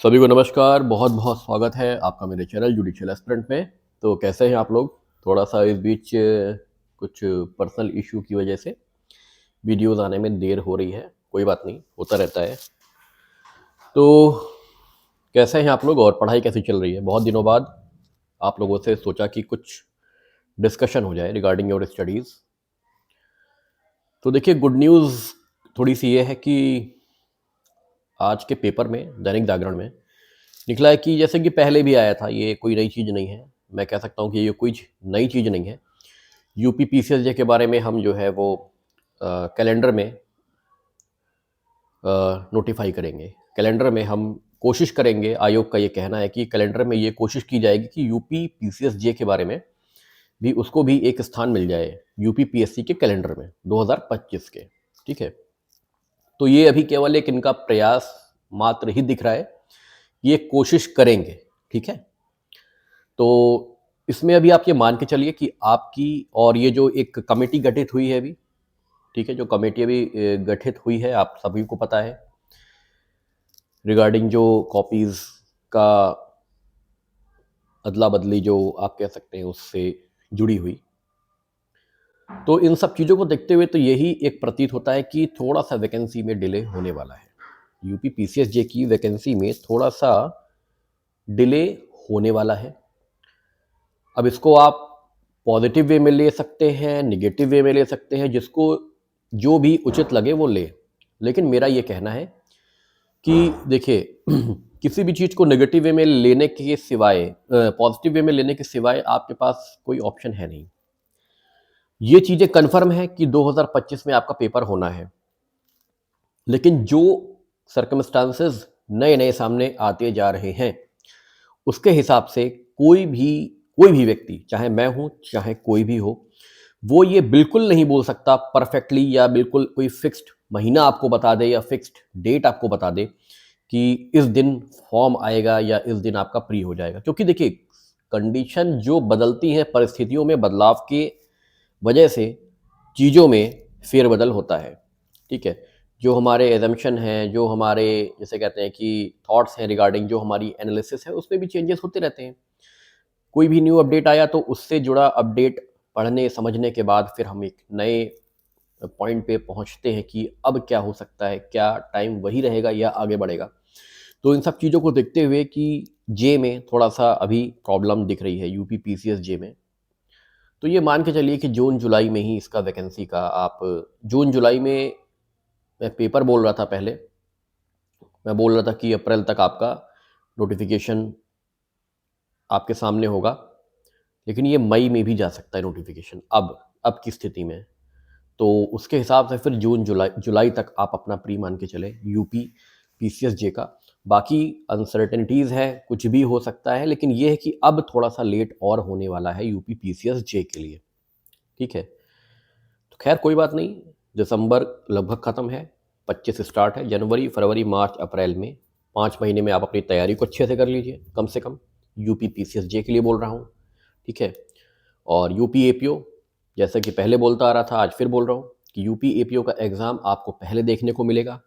सभी को नमस्कार। बहुत बहुत स्वागत है आपका मेरे चैनल जुडिशियल एस्पिरेंट में। तो कैसे हैं आप लोग? थोड़ा सा इस बीच कुछ पर्सनल इशू की वजह से वीडियोस आने में देर हो रही है। कोई बात नहीं, होता रहता है। तो कैसे हैं आप लोग और पढ़ाई कैसी चल रही है? बहुत दिनों बाद आप लोगों से सोचा कि कुछ डिस्कशन हो जाए रिगार्डिंग योर स्टडीज़। तो देखिए, गुड न्यूज़ थोड़ी सी ये है कि आज के पेपर में, दैनिक जागरण में निकला है कि जैसे कि पहले भी आया था, ये कोई नई चीज़ नहीं है। मैं कह सकता हूँ कि ये कोई नई चीज़ नहीं है। यूपी पीसीएसजे के बारे में हम जो है वो कैलेंडर में नोटिफाई करेंगे। कैलेंडर में हम कोशिश करेंगे, आयोग का ये कहना है कि कैलेंडर में ये कोशिश की जाएगी कि यूपी पीसीएसजे के बारे में भी उसको भी एक स्थान मिल जाए यूपी पीएससी के कैलेंडर में 2025 के। ठीक है, तो ये अभी केवल एक इनका प्रयास मात्र ही दिख रहा है। ये कोशिश करेंगे, ठीक है। तो इसमें अभी आप ये मान के चलिए कि आपकी और ये जो एक कमेटी गठित हुई है अभी, ठीक है, जो कमेटी अभी गठित हुई है आप सभी को पता है, रिगार्डिंग जो कॉपीज का अदला बदली जो आप कह सकते हैं उससे जुड़ी हुई। तो इन सब चीज़ों को देखते हुए तो यही एक प्रतीत होता है कि थोड़ा सा वैकेंसी में डिले होने वाला है। यूपी पीसीएसजे की वैकेंसी में थोड़ा सा डिले होने वाला है। अब इसको आप पॉजिटिव वे में ले सकते हैं, नेगेटिव वे में ले सकते हैं, जिसको जो भी उचित लगे वो ले। लेकिन मेरा ये कहना है कि देखिए किसी भी चीज़ को नेगेटिव वे में लेने के सिवाय, पॉजिटिव वे में लेने के सिवाय आपके पास कोई ऑप्शन है नहीं। ये चीज़ें कन्फर्म है कि 2025 में आपका पेपर होना है, लेकिन जो सर्कमस्टांसेस नए नए सामने आते जा रहे हैं उसके हिसाब से कोई भी व्यक्ति, चाहे मैं हूं चाहे कोई भी हो, वो ये बिल्कुल नहीं बोल सकता परफेक्टली या बिल्कुल कोई फिक्स्ड महीना आपको बता दे या फिक्स्ड डेट आपको बता दे कि इस दिन फॉर्म आएगा या इस दिन आपका प्री हो जाएगा। क्योंकि देखिए, कंडीशन जो बदलती है, परिस्थितियों में बदलाव के वजह से चीज़ों में फेरबदल होता है। ठीक है, जो हमारे एजम्पशन हैं, जो हमारे जैसे कहते हैं कि थॉट्स हैं रिगार्डिंग जो हमारी एनालिसिस है, उसमें भी चेंजेस होते रहते हैं। कोई भी न्यू अपडेट आया तो उससे जुड़ा अपडेट पढ़ने समझने के बाद फिर हम एक नए पॉइंट पे पहुंचते हैं कि अब क्या हो सकता है, क्या टाइम वही रहेगा या आगे बढ़ेगा। तो इन सब चीज़ों को देखते हुए कि जे में थोड़ा सा अभी प्रॉब्लम दिख रही है, यूपी पीसीएस जे में। तो ये मान के चलिए कि जून जुलाई में ही इसका वैकेंसी का आप, जून जुलाई में मैं पेपर बोल रहा था पहले, मैं बोल रहा था कि अप्रैल तक आपका नोटिफिकेशन आपके सामने होगा, लेकिन ये मई में भी जा सकता है नोटिफिकेशन अब की स्थिति में। तो उसके हिसाब से फिर जून जुलाई जुलाई तक आप अपना प्री मान के चले यूपी पीसीएसजे का। बाकी अनसर्टेनिटीज़ है, कुछ भी हो सकता है, लेकिन ये है कि अब थोड़ा सा लेट और होने वाला है यूपी पीसीएसजे के लिए। ठीक है, तो खैर कोई बात नहीं, दिसंबर लगभग ख़त्म है, 25 स्टार्ट है, जनवरी फरवरी मार्च अप्रैल में 5 महीने में आप अपनी तैयारी को अच्छे से कर लीजिए। कम से कम यूपी पीसीएसजे के लिए बोल रहा हूँ, ठीक है। और यूपी एपीओ, जैसे कि पहले बोलता आ रहा था, आज फिर बोल रहा हूँ कि यूपी एपीओ का एग्ज़ाम आपको पहले देखने को मिलेगा,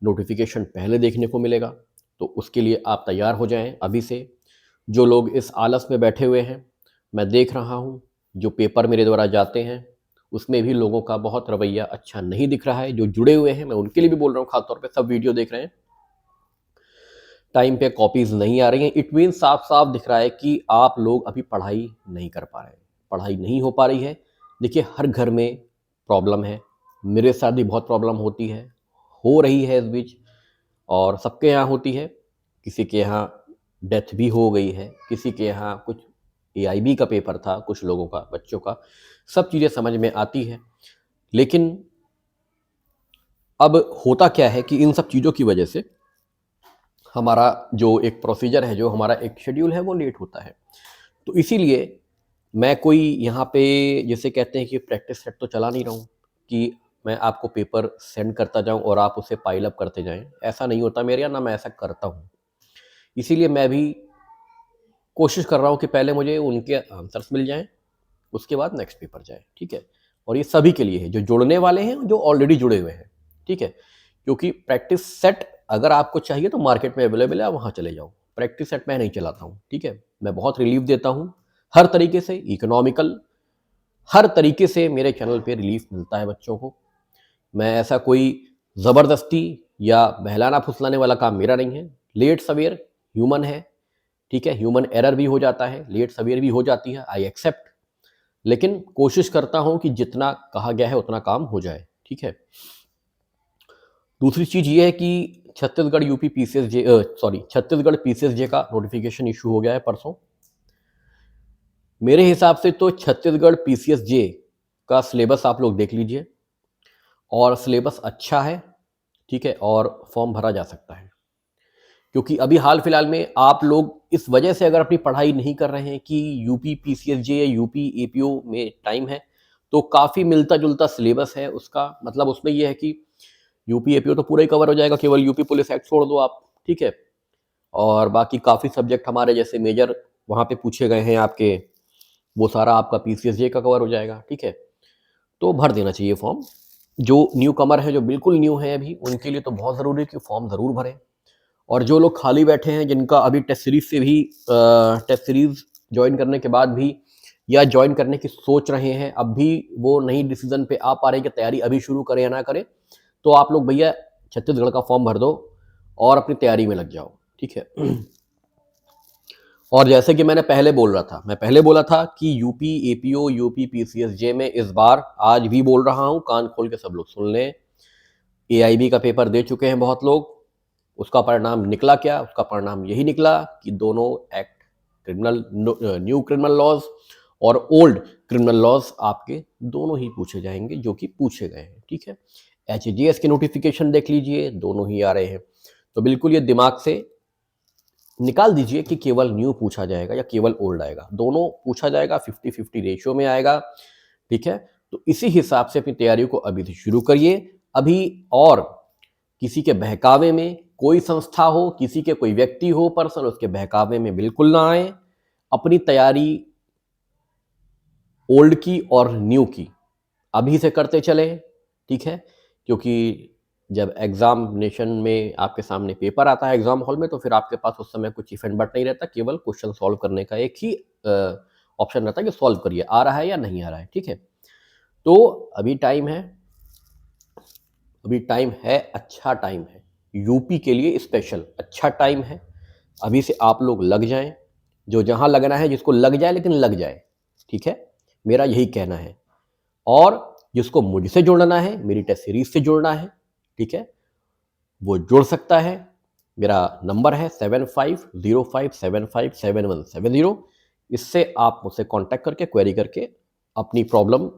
नोटिफिकेशन पहले देखने को मिलेगा। तो उसके लिए आप तैयार हो जाएं अभी से। जो लोग इस आलस में बैठे हुए हैं, मैं देख रहा हूँ जो पेपर मेरे द्वारा जाते हैं उसमें भी लोगों का बहुत रवैया अच्छा नहीं दिख रहा है। जो जुड़े हुए हैं, मैं उनके लिए भी बोल रहा हूँ, खासतौर पे सब वीडियो देख रहे हैं, टाइम पे कॉपीज नहीं आ रही हैं। इट मीन साफ साफ दिख रहा है कि आप लोग अभी पढ़ाई नहीं कर पा रहे हैं, पढ़ाई नहीं हो पा रही है। देखिए, हर घर में प्रॉब्लम है, मेरे साथ भी बहुत प्रॉब्लम होती है, हो रही है इस बीच, और सबके यहाँ होती है। किसी के यहाँ डेथ भी हो गई है, किसी के यहाँ कुछ एआईबी का पेपर था, कुछ लोगों का, बच्चों का, सब चीज़ें समझ में आती है। लेकिन अब होता क्या है कि इन सब चीज़ों की वजह से हमारा जो एक प्रोसीजर है, जो हमारा एक शेड्यूल है, वो लेट होता है। तो इसीलिए मैं कोई यहाँ पे जैसे कहते हैं कि प्रैक्टिस सेट तो चला नहीं रहा हूँ कि मैं आपको पेपर सेंड करता जाऊँ और आप उसे पाइल अप करते जाएं। ऐसा नहीं होता मेरे यहाँ, ना मैं ऐसा करता हूँ। इसीलिए मैं भी कोशिश कर रहा हूँ कि पहले मुझे उनके आंसर्स मिल जाएं, उसके बाद नेक्स्ट पेपर जाए, ठीक है। और ये सभी के लिए है, जो जुड़ने वाले हैं, जो ऑलरेडी जुड़े हुए हैं, ठीक है। क्योंकि प्रैक्टिस सेट अगर आपको चाहिए तो मार्केट में अवेलेबल है, वहाँ चले जाओ। प्रैक्टिस सेट मैं नहीं चलाता हूँ, ठीक है। मैं बहुत रिलीफ देता हूँ हर तरीके से, इकोनॉमिकल, हर तरीके से मेरे चैनल पे रिलीफ मिलता है बच्चों को। मैं ऐसा कोई ज़बरदस्ती या बहलाना फुसलाने वाला काम मेरा नहीं है। लेट सवेर ह्यूमन है, ठीक है, ह्यूमन एरर भी हो जाता है, लेट सवेर भी हो जाती है, आई एक्सेप्ट। लेकिन कोशिश करता हूं कि जितना कहा गया है उतना काम हो जाए, ठीक है। दूसरी चीज ये है कि Chhattisgarh UP PCSJ Chhattisgarh PCSJ का नोटिफिकेशन इशू हो गया है परसों। मेरे हिसाब से तो छत्तीसगढ़ पीसीएसजे का सिलेबस आप लोग देख लीजिए, और सिलेबस अच्छा है, ठीक है, और फॉर्म भरा जा सकता है। क्योंकि अभी हाल फिलहाल में आप लोग इस वजह से अगर अपनी पढ़ाई नहीं कर रहे हैं कि यूपी पीसीएसजे या यूपी एपीओ में टाइम है, तो काफ़ी मिलता जुलता सिलेबस है उसका। मतलब उसमें यह है कि यूपी एपीओ तो पूरा ही कवर हो जाएगा, केवल यूपी पुलिस एक्ट छोड़ दो आप, ठीक है। और बाकी काफ़ी सब्जेक्ट हमारे जैसे मेजर वहाँ पे पूछे गए हैं आपके, वो सारा आपका पीसीएसजे का कवर हो जाएगा, ठीक है। तो भर देना चाहिए फॉर्म। जो न्यू कमर है, जो बिल्कुल न्यू है अभी, उनके लिए तो बहुत ज़रूरी है कि फॉर्म ज़रूर भरें। और जो लोग खाली बैठे हैं, जिनका अभी टेस्ट सीरीज से भी टेस्ट सीरीज ज्वाइन करने के बाद भी या ज्वाइन करने की सोच रहे हैं, अब भी वो नहीं डिसीजन पे आ पा रहे कि तैयारी अभी शुरू करें या ना करें, तो आप लोग भैया छत्तीसगढ़ का फॉर्म भर दो और अपनी तैयारी में लग जाओ, ठीक है। और जैसे कि मैं पहले बोला था कि यूपी एपीओ यूपी पीसीएसजे में इस बार, आज भी बोल रहा हूं, कान खोल के सब लोग सुन लें, एआईबी का पेपर दे चुके हैं बहुत लोग। उसका परिणाम निकला क्या? उसका परिणाम यही निकला कि दोनों act, criminal, new criminal laws और ओल्ड क्रिमिनल लॉज आपके दोनों ही पूछे जाएंगे, जो कि पूछे गए हैं, ठीक है। एचजीएस के नोटिफिकेशन देख लीजिए, दोनों ही आ रहे हैं। तो बिल्कुल ये दिमाग से निकाल दीजिए कि केवल न्यू पूछा जाएगा या केवल ओल्ड आएगा। दोनों पूछा जाएगा, 50-50 रेशियो में आएगा, ठीक है। तो इसी हिसाब से अपनी तैयारियों को अभी से शुरू करिए अभी। और किसी के बहकावे में, कोई संस्था हो, किसी के कोई व्यक्ति हो पर्सन, उसके बहकावे में बिल्कुल ना आए। अपनी तैयारी ओल्ड की और न्यू की अभी से करते चले, ठीक है। क्योंकि जब एग्जामिनेशन में आपके सामने पेपर आता है एग्जाम हॉल में, तो फिर आपके पास उस समय कुछ इफेंट बट नहीं रहता, केवल क्वेश्चन सॉल्व करने का एक ही ऑप्शन रहता है कि सॉल्व करिए, आ रहा है या नहीं आ रहा है, ठीक है। तो अभी टाइम है, अच्छा टाइम है यूपी के लिए, स्पेशल अच्छा टाइम है। अभी से आप लोग लग जाएं, जो जहां लगना है, जिसको लग जाए, लेकिन लग जाए, ठीक है, मेरा यही कहना है। और जिसको मुझसे जुड़ना है, मेरी टेस्ट सीरीज से जुड़ना है, ठीक है, वो जुड़ सकता है। मेरा नंबर है 7505757170। इससे आप मुझसे कांटेक्ट करके, क्वेरी करके अपनी प्रॉब्लम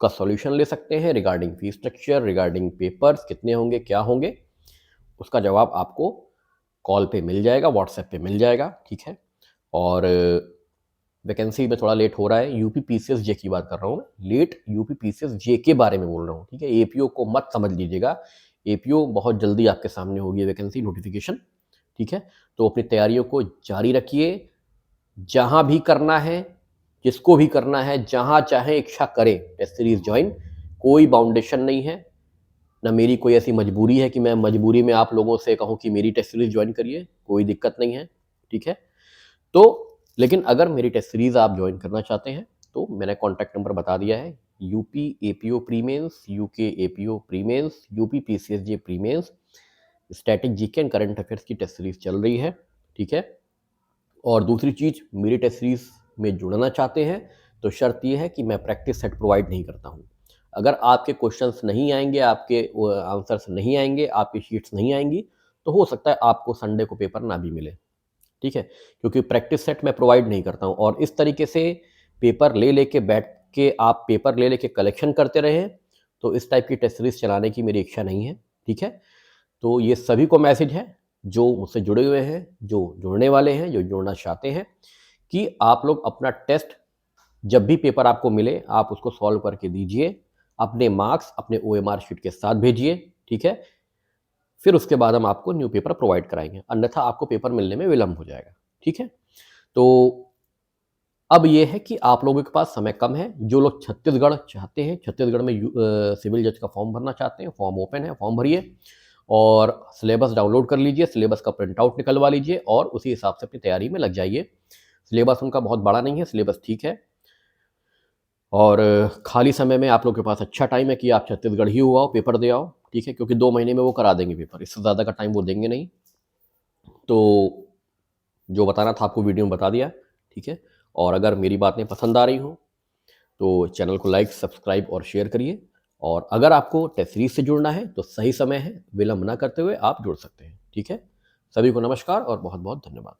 का सॉल्यूशन ले सकते हैं। Regarding fees structure, regarding papers कितने होंगे, क्या होंगे, उसका जवाब आपको कॉल पे मिल जाएगा, व्हाट्सएप पे मिल जाएगा, ठीक है। और वैकेंसी में थोड़ा लेट हो रहा है, यूपी पीसीएसजे की बात कर रहा हूँ मैं, लेट यूपी पीसीएसजे के बारे में बोल रहा हूँ, ठीक है। एपीओ को मत समझ लीजिएगा, एपीओ बहुत जल्दी आपके सामने होगी वैकेंसी नोटिफिकेशन, ठीक है। तो अपनी तैयारियों को जारी रखिए, जहां भी करना है, जिसको भी करना है, जहां चाहे इच्छा करें टेस्ट सीरीज ज्वाइन, कोई बाउंडेशन नहीं है, ना मेरी कोई ऐसी मजबूरी है कि मैं मजबूरी में आप लोगों से कहूं कि मेरी टेस्ट सीरीज ज्वाइन करिए, कोई दिक्कत नहीं है, ठीक है। तो लेकिन अगर मेरी टेस्ट सीरीज आप ज्वाइन करना चाहते हैं, तो मैंने कॉन्टैक्ट नंबर बता दिया है। UP APO pre mains, UK APO pre mains, UP PCSJ pre mains, static GK and current affairs की टेस्ट सीरीज चल रही है, ठीक है। और दूसरी चीज, मेरी टेस्ट सीरीज में जुड़ना चाहते हैं तो शर्त यह है कि मैं प्रैक्टिस सेट प्रोवाइड नहीं करता हूं। अगर आपके क्वेश्चंस नहीं आएंगे, आपके आंसर्स नहीं आएंगे, आपकी शीट्स नहीं आएंगी, तो हो सकता है आपको संडे को पेपर ना भी मिले, ठीक है। क्योंकि प्रैक्टिस सेट मैं प्रोवाइड नहीं करता हूं। और इस तरीके से पेपर ले लेके बैठ के आप पेपर ले लेके कलेक्शन करते रहे, तो इस टाइप की टेस्ट सीरीज चलाने की मेरी इच्छा नहीं है, ठीक है। तो ये सभी को मैसेज है, जो मुझसे जुड़े हुए हैं, जो जुड़ने वाले हैं, जो जुड़ना चाहते हैं, कि आप लोग अपना टेस्ट जब भी पेपर आपको मिले, आप उसको सॉल्व करके दीजिए, अपने मार्क्स अपने ओएमआर शीट के साथ भेजिए, ठीक है। फिर उसके बाद हम आपको न्यू पेपर प्रोवाइड कराएंगे, अन्यथा आपको पेपर मिलने में विलंब हो जाएगा, ठीक है। तो अब ये है कि आप लोगों के पास समय कम है। जो लोग छत्तीसगढ़ चाहते हैं, छत्तीसगढ़ में सिविल जज का फॉर्म भरना चाहते हैं, फॉर्म ओपन है, फॉर्म भरिए। और सिलेबस डाउनलोड कर लीजिए, सिलेबस का प्रिंट आउट निकलवा लीजिए और उसी हिसाब से अपनी तैयारी में लग जाइए। सिलेबस उनका बहुत बड़ा नहीं है, सिलेबस ठीक है। और खाली समय में आप लोग के पास अच्छा टाइम है कि आप छत्तीसगढ़ ही हो आओ, पेपर दे आओ, ठीक है, क्योंकि 2 महीने में वो करा देंगे पेपर, इससे ज़्यादा का टाइम वो देंगे नहीं। तो जो बताना था आपको वीडियो में बता दिया, ठीक है। और अगर मेरी बातें पसंद आ रही हो तो चैनल को लाइक, सब्सक्राइब और शेयर करिए। और अगर आपको टेस्ट सीरीज से जुड़ना है तो सही समय है, विलंब ना करते हुए आप जुड़ सकते हैं, ठीक है। सभी को नमस्कार और बहुत बहुत धन्यवाद।